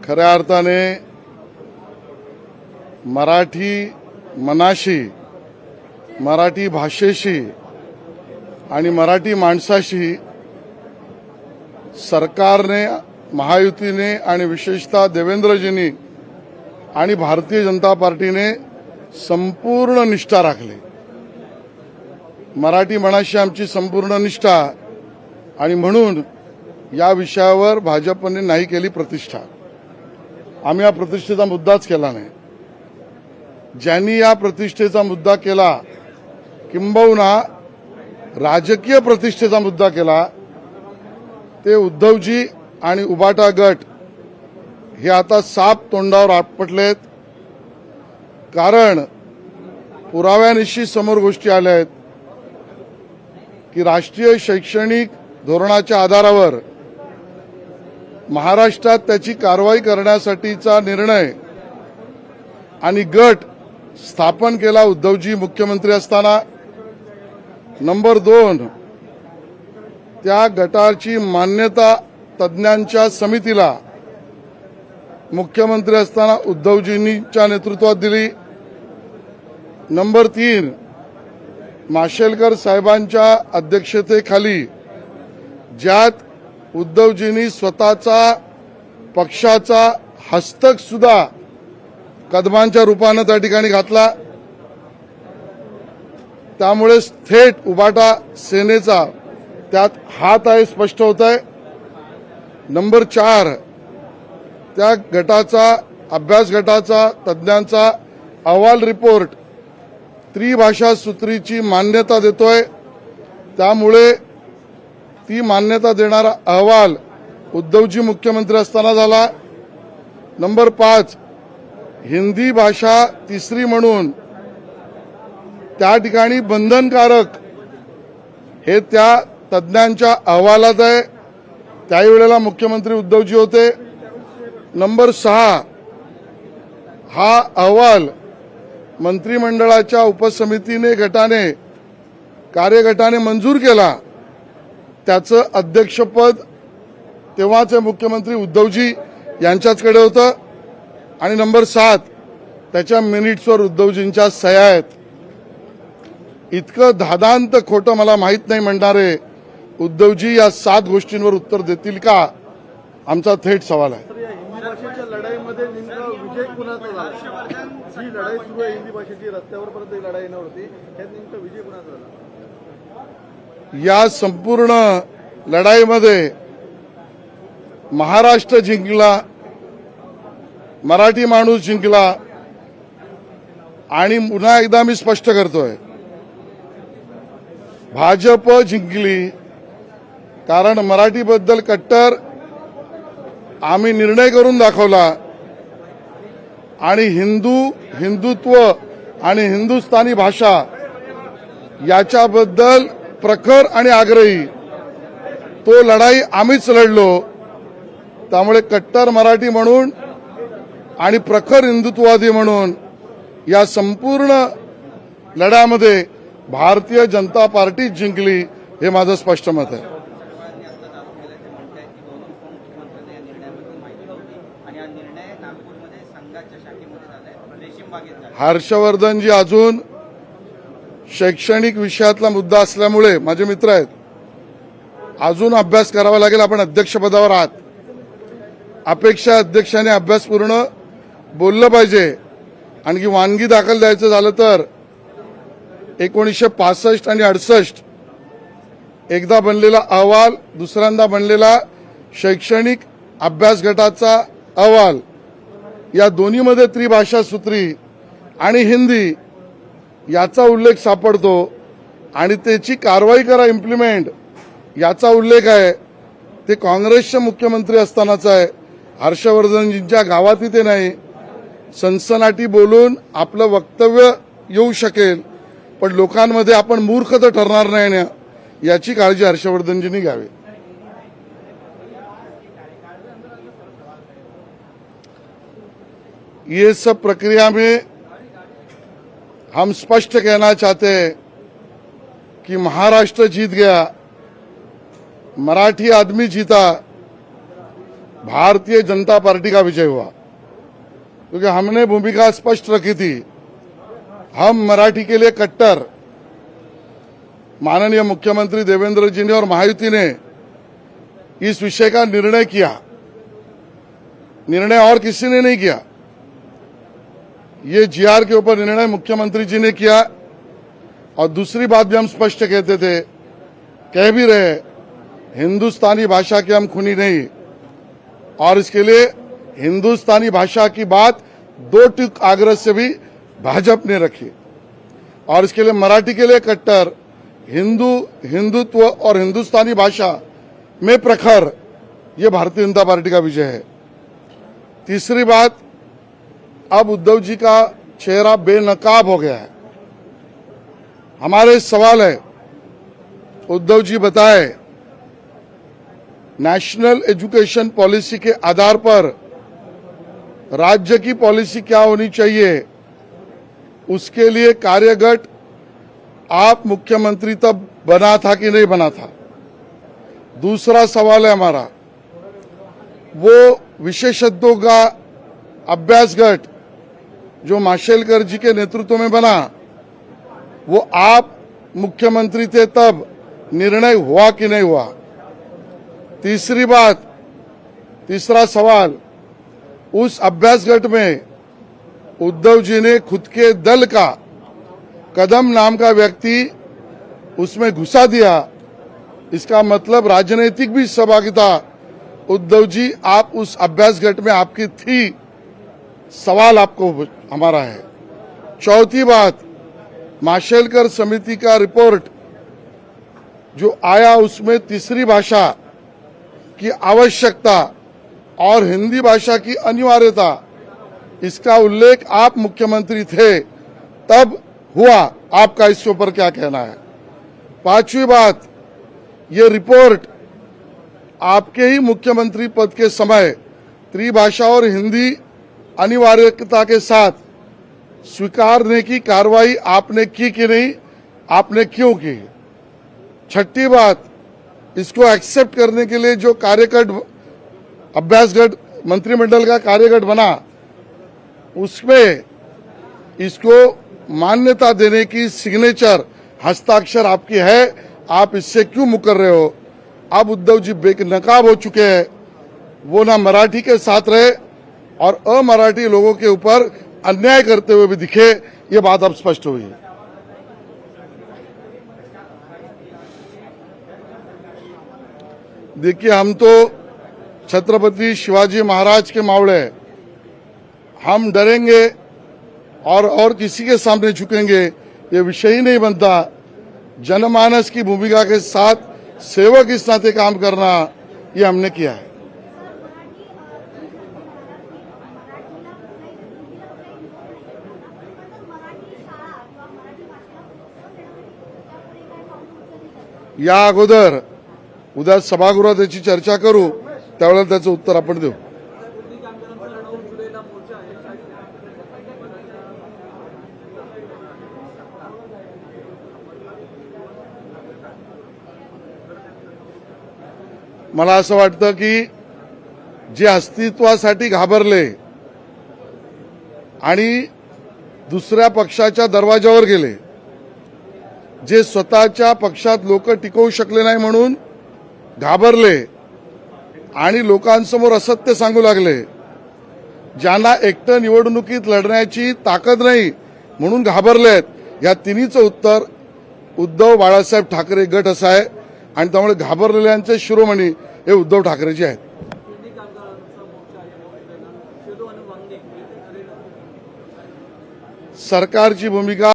खऱ्या अर्थाने मराठी मनाशी, मराठी भाषेशी आणि मराठी माणसाशी सरकारने, महायुतीने आणि विशेषतः देवेंद्रजींनी आणि भारतीय जनता पार्टीने संपूर्ण निष्ठा राखली। मराठी मनाशी आमची संपूर्ण निष्ठा आणि म्हणून या विषयावर भाजपने नाही केली प्रतिष्ठा। आम्ही या प्रतिष्ठेचा मुद्दाच केला नाही। ज्यांनी या प्रतिष्ठेचा मुद्दा केला, किंबहुना राजकीय प्रतिष्ठेचा मुद्दा केला, ते उद्धवजी आणि उबाटा गट हे आता साप तोंडावर आपटलेत। कारण पुराव्यानिशी समोर गोष्टी आल्या आहेत की राष्ट्रीय शैक्षणिक धोरणाच्या आधारावर महाराष्ट्रात त्याची कारवाई करण्यासाठीचा निर्णय आणि गट स्थापन केला उद्धवजी मुख्यमंत्री असताना। नंबर 2, त्या गटाची मान्यता तज्ञांच्या समितीला मुख्यमंत्री असताना उद्धवजींच्या नेतृत्वात दिली। नंबर 3, माशेलकर साहेबांच्या अध्यक्षतेखाली ज्यात उद्धवजींनी स्वतःचा पक्षाचा हस्तक सुद्धा कदमांच्या रूपानं त्या ठिकाणी घातला। त्यामुळे थेट उबाटा सेनेचा त्यात हात आहे, स्पष्ट होत आहे। नंबर 4, त्या गटाचा, अभ्यास गटाचा, तज्ञांचा अहवाल रिपोर्ट त्रिभाषा सूत्रीची मान्यता देतोय। त्यामुळे ती मान्यता देणारा अहवाल उद्धवजी मुख्यमंत्री असताना झाला। नंबर 5, हिंदी भाषा तिसरी म्हणून त्या ठिकाणी बंधनकारक हे त्या तज्ञांच्या अहवालात आहे। त्याही वेळेला मुख्यमंत्री उद्धवजी होते। नंबर 6, हा अहवाल मंत्रिमंडळाच्या उपसमितीने कार्यगटाने मंजूर केला। त्याचं अध्यक्षपद तेव्हाचे मुख्यमंत्री उद्धवजी यांच्याचकडे होतं। आणि नंबर 7, त्याच्या मिनिट्सवर उद्धवजींच्या सह्या आहेत। इतकं धादांत खोटं मला माहीत नाही म्हणणारे उद्धवजी या 7 गोष्टींवर उत्तर देतील का, आमचा थेट सवाल आहे। हिंदी भाषेच्या लढाईमध्ये नेमका विजय कुणाचा झाला? जी लढाई सुरू आहे हिंदी भाषेची, रस्त्यावरपर्यंत ही लढाई नव्हती, यात नेमका विजय कुणाचा झाला? या संपूर्ण लढाईमध्ये महाराष्ट्र जिंकला, मराठी माणूस जिंकला। आणि पुन्हा एकदा मी स्पष्ट करतोय, भाजप जिंकली। कारण मराठीबद्दल कट्टर आम्ही निर्णय करून दाखवला आणि हिंदुत्व आणि हिंदुस्थानी भाषा याच्याबद्दल प्रखर आणि आग्रही तो लढाई आम्हीच लढलो। त्यामुळे कट्टर मराठी म्हणून आणि प्रखर हिंदुत्ववादी म्हणून या संपूर्ण लढ्यामध्ये भारतीय जनता पार्टी जिंकली, हे माझं स्पष्ट मत आहे। हर्षवर्धनजी अजून शैक्षणिक विषयातला मुद्दा असल्यामुळे माझे मित्र आहेत, अजून अभ्यास करावा लागेल। आपण अध्यक्षपदावर आहात, अपेक्षा अध्यक्षाने अभ्यासपूर्ण बोललं पाहिजे। आणखी वानगी दाखल द्यायचं झालं तर 1965 आणि 68 एकदा बनलेला अहवाल, दुसऱ्यांदा बनलेला शैक्षणिक अभ्यास गटाचा अहवाल, या दोन्हीमध्ये त्रिभाषा सूत्री आणि हिंदी याचा उल्लेख सापडतो। आणि त्याची कारवाई करा, इम्प्लिमेंट याचा उल्लेख आहे, ते काँग्रेसचे मुख्यमंत्री असतानाच आहे। हर्षवर्धनजींच्या गावात ते नाही। सनसनाटी बोलून आपलं वक्तव्य येऊ शकेल, पण लोकांमध्ये आपण मूर्ख तर ठरणार नाही ना, याची काळजी हर्षवर्धनजींनी घ्यावी। ये सब प्रक्रिया में हम स्पष्ट कहना चाहते हैं कि महाराष्ट्र जीत गया, मराठी आदमी जीता। भारतीय जनता पार्टी का विजय हुआ, क्योंकि हमने भूमिका स्पष्ट रखी थी। हम मराठी के लिए कट्टर। माननीय मुख्यमंत्री देवेंद्र जी ने और महायुति ने इस विषय का निर्णय किया, निर्णय और किसी ने नहीं किया। ये जीआर के ऊपर निर्णय मुख्यमंत्री जी ने किया। और दूसरी बात भी हम स्पष्ट कहते थे, कह भी रहे, हिंदुस्तानी भाषा के हम खूनी नहीं, और इसके लिए हिंदुस्तानी भाषा की बात दो टूक आग्रह से भी भाजपा ने रखी, और इसके लिए मराठी के लिए कट्टर, हिंदुत्व और हिंदुस्तानी भाषा में प्रखर, ये भारतीय जनता पार्टी का विजय है। तीसरी बात, अब उद्धव जी का चेहरा बेनकाब हो गया है। हमारे सवाल है, उद्धव जी बताए, नेशनल एजुकेशन पॉलिसी के आधार पर राज्य की पॉलिसी क्या होनी चाहिए, उसके लिए कार्यगठ आप मुख्यमंत्री तब बना था कि नहीं बना था। दूसरा सवाल है हमारा, वो विशेषज्ञों का अभ्यासगठ जो माशेलकर जी के नेतृत्व में बना, वो आप मुख्यमंत्री थे तब निर्णय हुआ कि नहीं हुआ। तीसरी बात, तीसरा सवाल, उस अभ्यासगठ में उद्धव जी ने खुद के दल का कदम नाम का व्यक्ति उसमें घुसा दिया। इसका मतलब राजनीतिक भी सहभागिता उद्धव जी आप उस अभ्यासगठ में आपकी थी, सवाल आपको हमारा है। चौथी बात, माशेलकर समिति का रिपोर्ट जो आया उसमें तीसरी भाषा की आवश्यकता और हिंदी भाषा की अनिवार्यता, इसका उल्लेख आप मुख्यमंत्री थे तब हुआ। आपका इसके ऊपर क्या कहना है। पांचवी बात, ये रिपोर्ट आपके ही मुख्यमंत्री पद के समय त्रिभाषा और हिंदी अनिवार्यता के साथ स्वीकारने की कार्रवाई आपने की कि नहीं, आपने क्यों की। छठी बात, इसको एक्सेप्ट करने के लिए जो कार्यगठ अभ्यासगठ मंत्रिमंडल का कार्यगठ बना, उसमें इसको मान्यता देने की सिग्नेचर हस्ताक्षर आपकी है, आप इससे क्यों मुकर रहे हो। अब उद्धव जी बेनकाब हो चुके हैं, वो ना मराठी के साथ रहे और अमराठी लोगों के ऊपर अन्याय करते हुए भी दिखे, ये बात अब स्पष्ट हुई है। देखिए, हम तो छत्रपति शिवाजी महाराज के मावड़े हैं, हम डरेंगे और किसी के सामने झुकेंगे, ये विषय ही नहीं बनता। जनमानस की भूमिका के साथ सेवक इस नाते काम करना, ये हमने किया है। या अगोदर उद्या सभागृहात याची चर्चा करू, त्यावेळेला त्याचं उत्तर आपण देऊ। मला असं वाटतं की जे अस्तित्वासाठी घाबरले आणि दुसऱ्या पक्षाच्या दरवाजावर गेले, जे स्वतःच्या पक्षात लोक टिकवू शकले नाही म्हणून घाबरले आणि लोकांसमोर असत्य सांगू लागले, ज्यांना एकटं निवडणुकीत लढण्याची ताकद नाही म्हणून घाबरलेत, या तिन्हीचं उत्तर उद्धव बाळासाहेब ठाकरे गट असं आहे। आणि त्यामुळे घाबरलेल्यांचे शिरोमणी हे उद्धव ठाकरेजी आहेत। सरकारची भूमिका